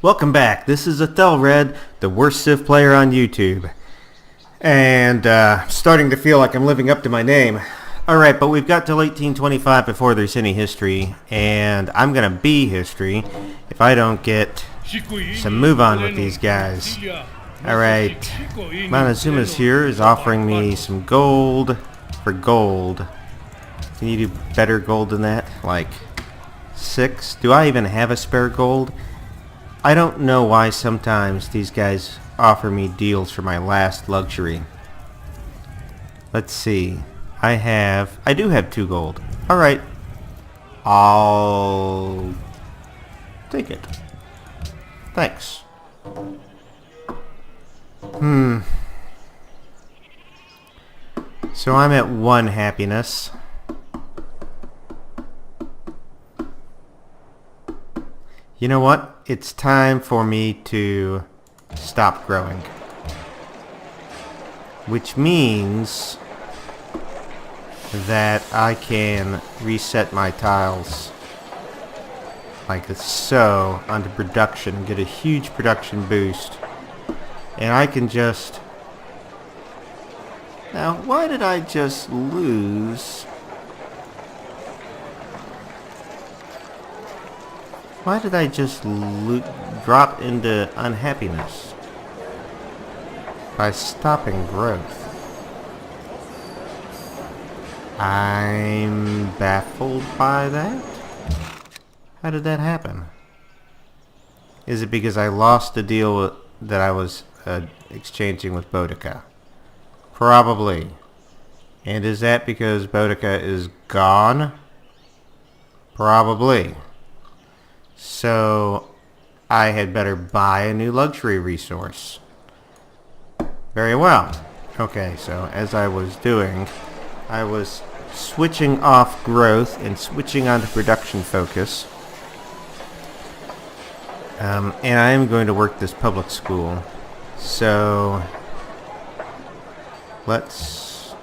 Welcome back. This is Ethelred, the worst Civ player on YouTube. And starting to feel like I'm living up to my name. Alright, but we've got till 1825 before there's any history. And I'm going to be history if I don't get some move on with these guys. Alright, Montezuma's here is offering me some gold for gold. Can you do better gold than that? Like 6? Do I even have a spare gold? I don't know why sometimes these guys offer me deals for my last luxury. Let's see. I do have 2 gold. Alright. I'll take it. Thanks. So I'm at 1 happiness. You know what? It's time for me to stop growing. Which means that I can reset my tiles like so onto production and get a huge production boost. And I can just... Now, why did I just lose... Why did I just drop into unhappiness? By stopping growth. I'm baffled by that. How did that happen? Is it because I lost the deal that I was exchanging with Boudica? Probably. And is that because Boudica is gone? Probably. So, I had better buy a new luxury resource. Very well. Okay, so as I was doing, I was switching off growth and switching onto production focus. And I am going to work this public school. So, let's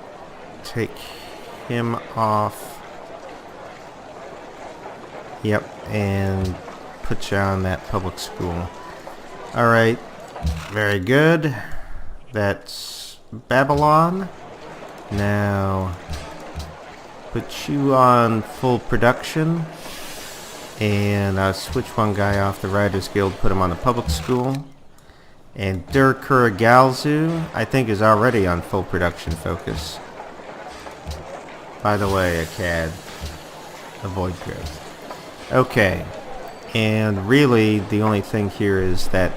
take him off. Yep, and put you on that public school. Alright, very good. That's Babylon. Now, put you on full production. And I'll switch one guy off the Writers Guild, put him on the public school. And Durkura Galzu, I think, is already on full production focus. By the way, a CAD. Avoid growth. Okay, and really the only thing here is that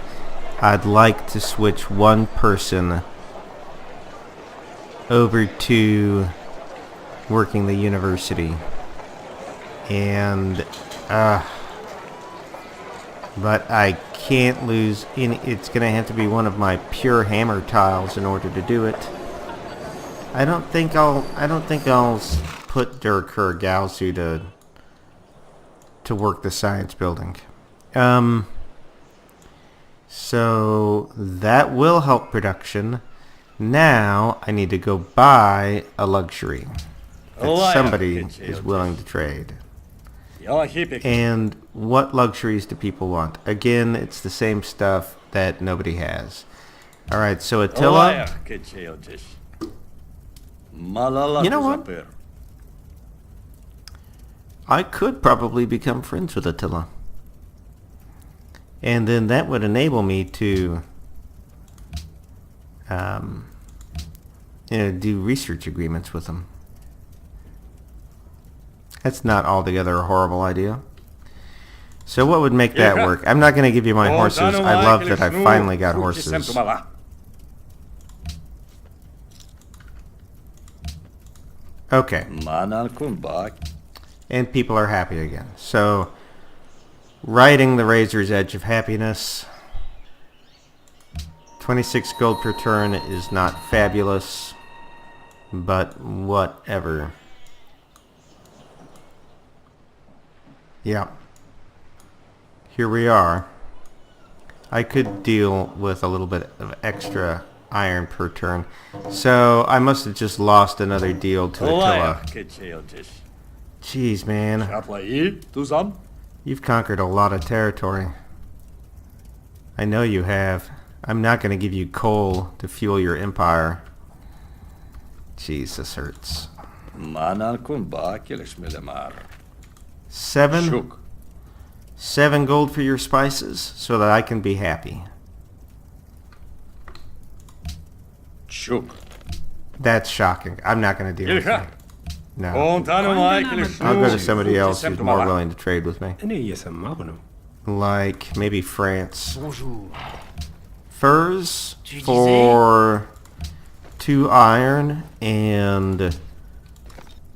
I'd like to switch one person over to working the university. And, but I can't lose any, it's gonna have to be one of my pure hammer tiles in order to do it. I don't think I'll put Durkura Galzu to work the science building. So that will help production. Now I need to go buy a luxury that somebody is willing to trade. And what luxuries do people want? Again, it's the same stuff that nobody has. Alright, so Attila. You know what? I could probably become friends with Attila. And then that would enable me to do research agreements with him. That's not altogether a horrible idea. So what would make that work? I'm not going to give you my horses. I love that I finally got horses. Okay. And people are happy again. So, riding the razor's edge of happiness. 26 gold per turn is not fabulous, but whatever. Yeah. Here we are. I could deal with a little bit of extra iron per turn. So, I must have just lost another deal to Attila. Jeez, man. You've conquered a lot of territory. I know you have. I'm not going to give you coal to fuel your empire. Jeez, this hurts. 7? 7 gold for your spices so that I can be happy. That's shocking. I'm not going to deal with it. No. I'll go to somebody else who's more willing to trade with me. Like maybe France. Furs for 2 iron and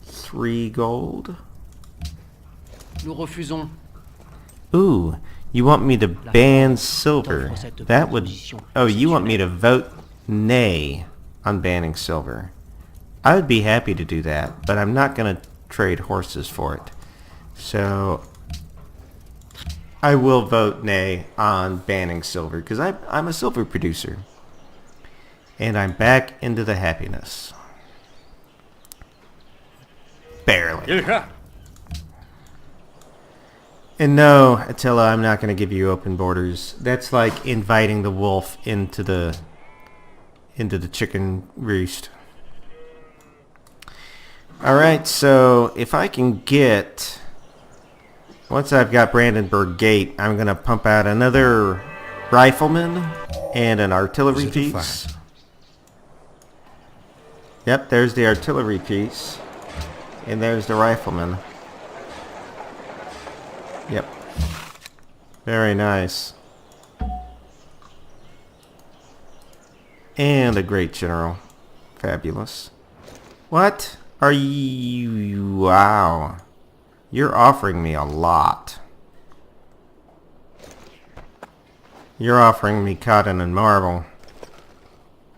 3 gold. Ooh, you want me to ban silver? That would... Oh, you want me to vote nay on banning silver. I would be happy to do that, but I'm not going to trade horses for it. So I will vote nay on banning silver because I'm a silver producer. And I'm back into the happiness. Barely. And no, Attila, I'm not going to give you open borders. That's like inviting the wolf into the chicken roost. Alright, so if I can get... Once I've got Brandenburg Gate, I'm going to pump out another rifleman and an artillery piece. Yep, there's the artillery piece. And there's the rifleman. Yep. Very nice. And a great general. Fabulous. What? Are you... Wow. You're offering me a lot. You're offering me cotton and marble.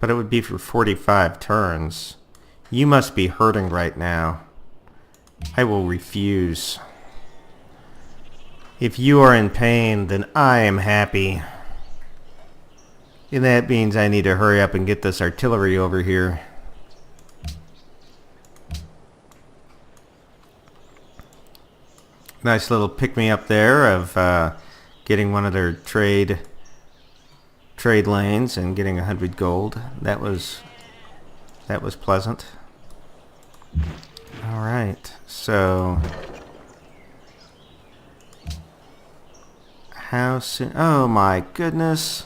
But it would be for 45 turns. You must be hurting right now. I will refuse. If you are in pain, then I am happy. And that means I need to hurry up and get this artillery over here. Nice little pick-me-up there of getting one of their trade lanes and getting 100 gold. That was pleasant. All right, so how soon? Oh my goodness,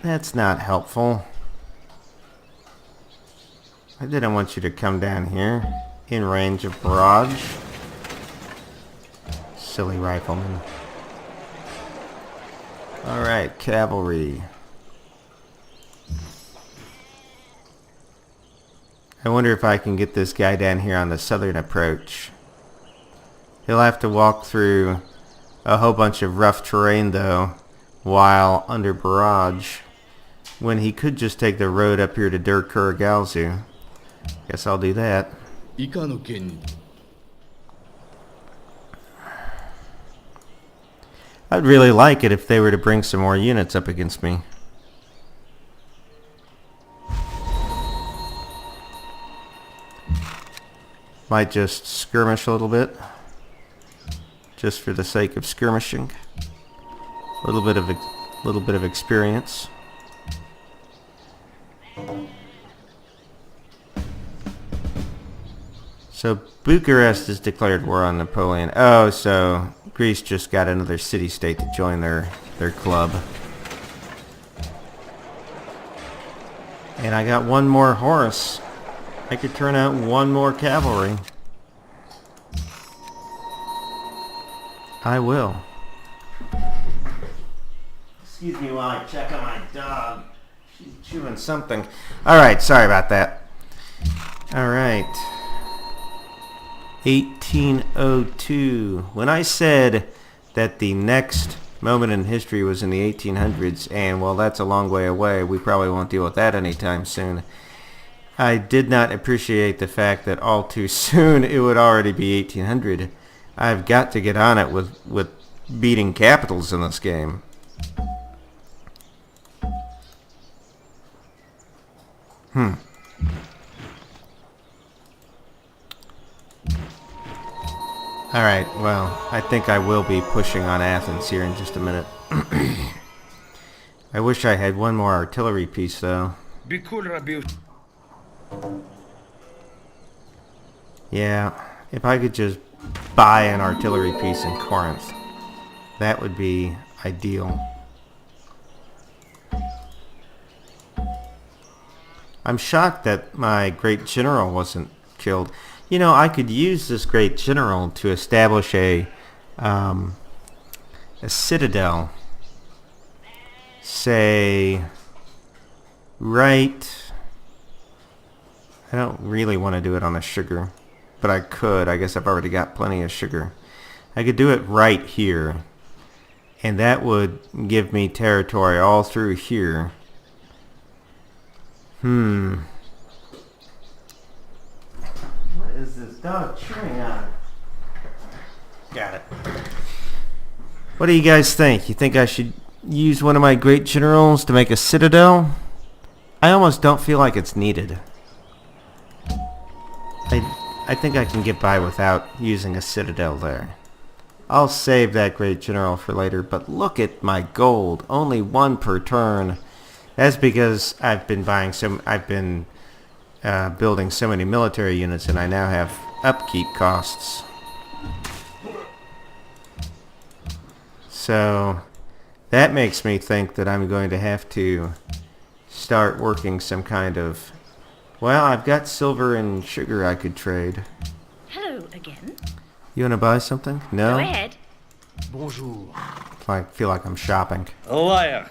that's not helpful. I didn't want you to come down here in range of barrage. Silly rifleman. Alright, cavalry. I wonder if I can get this guy down here on the southern approach. He'll have to walk through a whole bunch of rough terrain though, while under barrage, when he could just take the road up here to Dur Kurigalzu. Guess I'll do that. I'd really like it if they were to bring some more units up against me. Might just skirmish a little bit, just for the sake of skirmishing. A little bit of experience. So Bucharest has declared war on Napoleon. Oh, so Greece just got another city-state to join their club. And I got one more horse. I could turn out one more cavalry. I will. Excuse me while I check on my dog. She's chewing something. Alright, sorry about that. Alright. 1802. When I said that the next moment in history was in the 1800s, and well, that's a long way away, we probably won't deal with that anytime soon, I did not appreciate the fact that all too soon it would already be 1800. I've got to get on it with beating capitals in this game. Alright, well, I think I will be pushing on Athens here in just a minute. I wish I had one more artillery piece, though. Yeah, if I could just buy an artillery piece in Corinth, that would be ideal. I'm shocked that my great general wasn't killed. You know, I could use this great general to establish a citadel. Say, right... I don't really want to do it on the sugar, but I could. I guess I've already got plenty of sugar. I could do it right here, and that would give me territory all through here. What is this dog chewing on? Got it. What do you guys think? You think I should use one of my great generals to make a citadel? I almost don't feel like it's needed. I think I can get by without using a citadel there. I'll save that great general for later, but look at my gold. Only one per turn. That's because I've been building so many military units, and I now have upkeep costs. So that makes me think that I'm going to have to start working some kind of... Well, I've got silver and sugar I could trade. Hello again. You want to buy something? No? Go ahead. Bonjour. I feel like I'm shopping. Olá,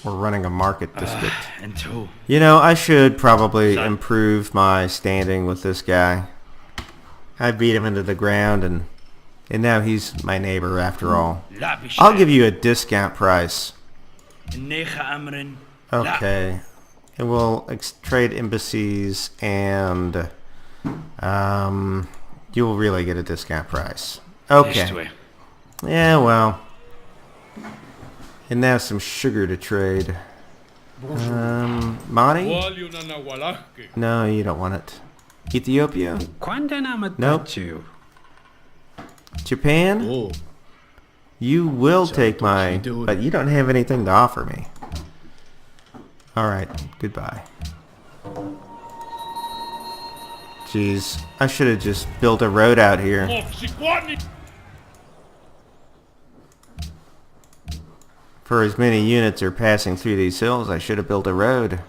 We're running a market district. Então. You know, I should probably improve my standing with this guy. I beat him into the ground, and now he's my neighbor after all. I'll give you a discount price. Okay. And we'll trade embassies, and you'll really get a discount price. Okay. Yeah, well. And now some sugar to trade. Money? No, you don't want it. Ethiopia? Nope. Japan? Oh, You will take my... But you don't have anything to offer me. Alright, goodbye. Jeez, I should have just built a road out here. For as many units are passing through these hills, I should have built a road.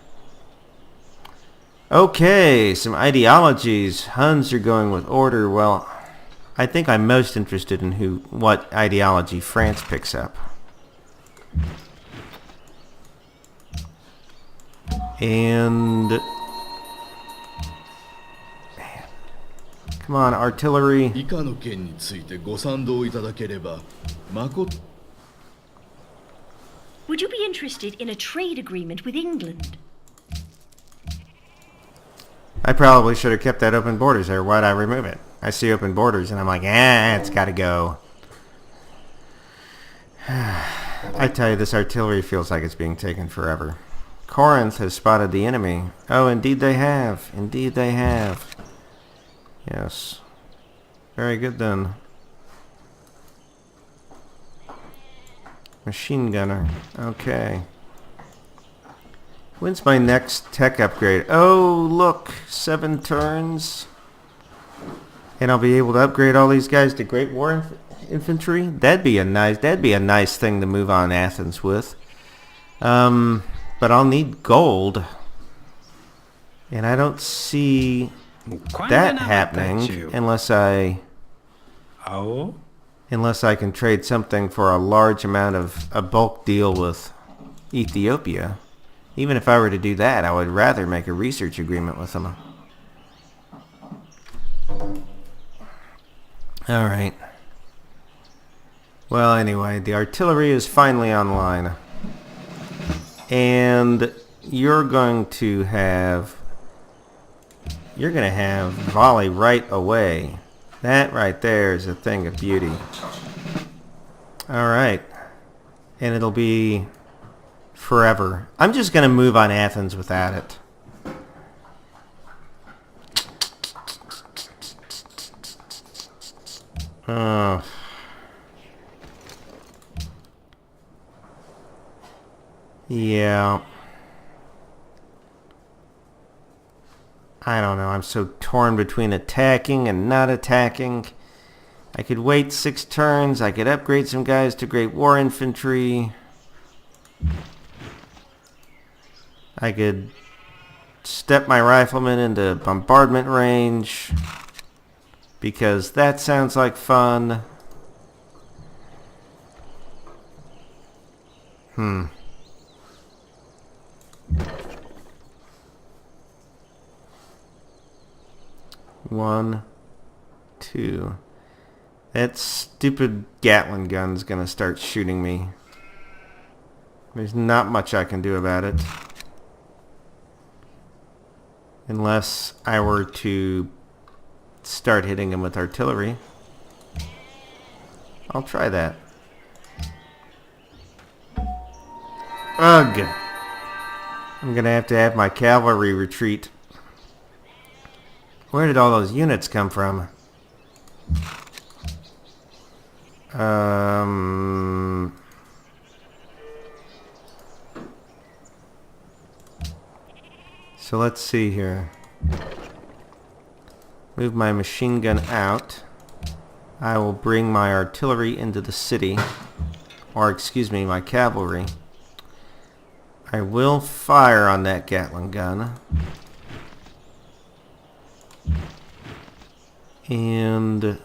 Okay, some ideologies. Huns are going with order. Well, I think I'm most interested in what ideology France picks up. And... Man. Come on, artillery. 以下の件についてご賛同いただければ、誠 Would you be interested in a trade agreement with England? I probably should have kept that open borders there. Why'd I remove it? I see open borders and I'm like, it's gotta go. I tell you, this artillery feels like it's being taken forever. Corinth has spotted the enemy. Oh, indeed they have. Indeed they have. Yes. Very good then. Machine gunner. Okay. When's my next tech upgrade? Oh, look. 7 turns. And I'll be able to upgrade all these guys to Great War Infantry? That'd be a nice thing to move on Athens with. But I'll need gold. And I don't see that happening unless I can trade something for a large amount of a bulk deal with Ethiopia. Even if I were to do that, I would rather make a research agreement with them. Alright. Well, anyway, the artillery is finally online. And you're going to have volley right away. That right there is a thing of beauty. Alright. And it'll be forever. I'm just going to move on Athens without it. Oh. Yeah. I don't know. I'm so torn between attacking and not attacking. I could wait 6 turns. I could upgrade some guys to Great War Infantry. I could step my riflemen into bombardment range, because that sounds like fun. One, two. That stupid Gatling gun's gonna start shooting me. There's not much I can do about it. Unless I were to start hitting him with artillery. I'll try that. Ugh! I'm gonna have to have my cavalry retreat. Where did all those units come from? So let's see here. Move my machine gun out. I will bring my artillery into the city. Or excuse me, my cavalry. I will fire on that Gatling gun. And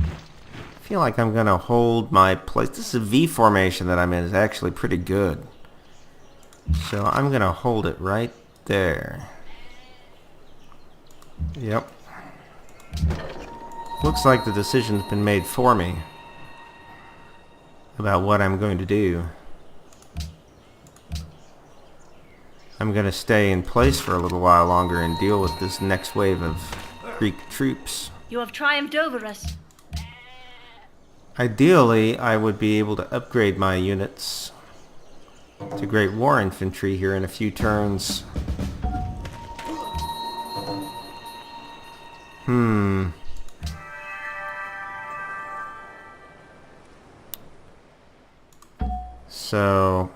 I feel like I'm going to hold my place. This is a V formation that I'm in. Is actually pretty good. So I'm going to hold it right there. Yep. Looks like the decision's been made for me about what I'm going to do. I'm going to stay in place for a little while longer and deal with this next wave of Greek troops. You have triumphed over us. Ideally, I would be able to upgrade my units to Great War Infantry here in a few turns. So...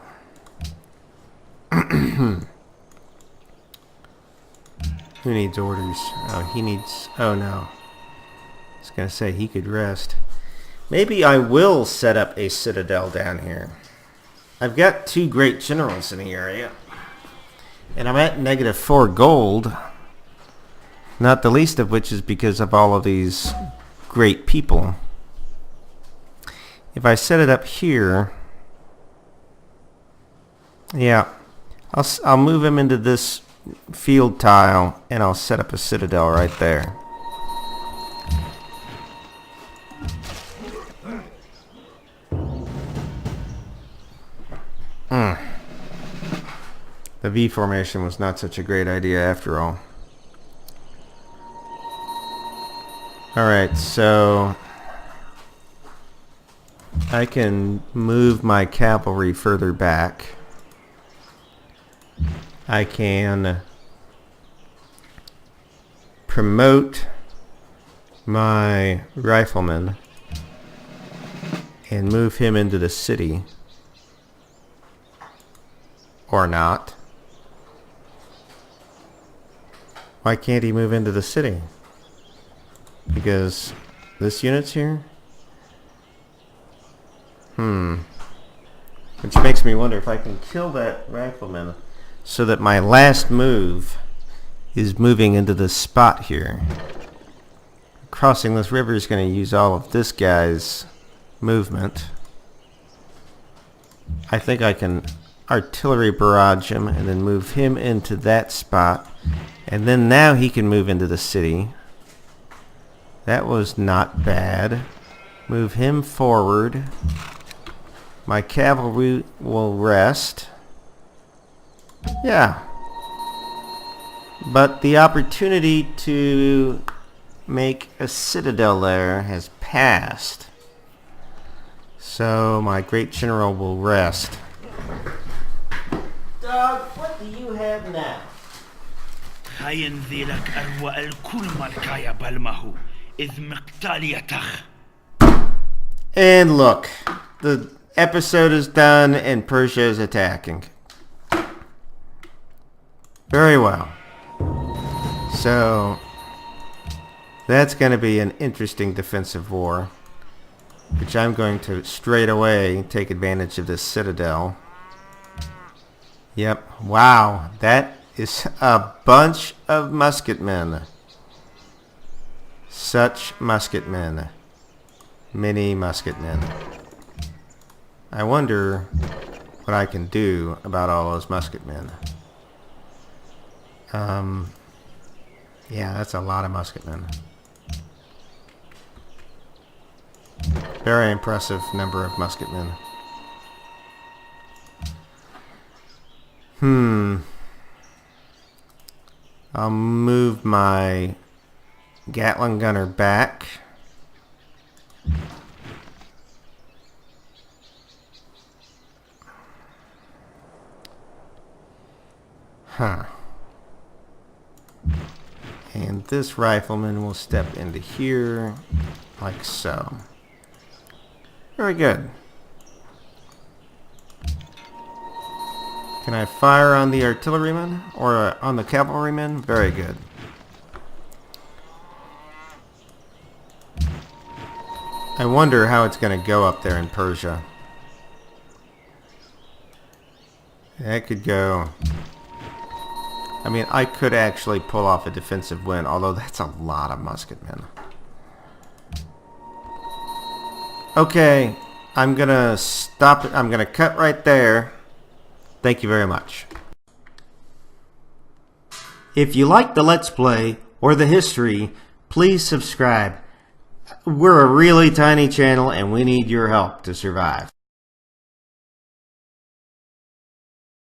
Who needs orders? Oh, he needs... Oh, no. I was going to say he could rest. Maybe I will set up a citadel down here. I've got 2 great generals in the area. And I'm at -4 gold. Not the least of which is because of all of these great people. If I set it up here... Yeah. I'll move him into this field tile, and I'll set up a citadel right there. The V formation was not such a great idea after all. Alright, so I can move my cavalry further back. I can promote my rifleman and move him into the city. Or not. Why can't he move into the city? Because this unit's here? Which makes me wonder if I can kill that rifleman so that my last move is moving into this spot here. Crossing this river is going to use all of this guy's movement. I think I can artillery barrage him and then move him into that spot. And then now he can move into the city. That was not bad. Move him forward. My cavalry will rest. Yeah. But the opportunity to make a citadel there has passed. So my great general will rest. Doug, what do you have now? خاين ذيلك أروى الكل مركايا بالمهو إذ مقتاليته. And look, the episode is done and Persia is attacking. Very well. So, that's going to be an interesting defensive war, which I'm going to straight away take advantage of this citadel. Yep. Wow, that is a bunch of musketmen. Such musketmen. Many musketmen. I wonder what I can do about all those musketmen. Yeah, that's a lot of musketmen. Very impressive number of musketmen. I'll move my Gatling gunner back. And this rifleman will step into here, like so. Very good. Can I fire on the artilleryman or on the cavalryman? Very good. I wonder how it's going to go up there in Persia. That could go... I mean, I could actually pull off a defensive win, although that's a lot of musketmen. Okay, I'm going to stop it. I'm going to cut right there. Thank you very much. If you like the Let's Play or the history, please subscribe. We're a really tiny channel and we need your help to survive.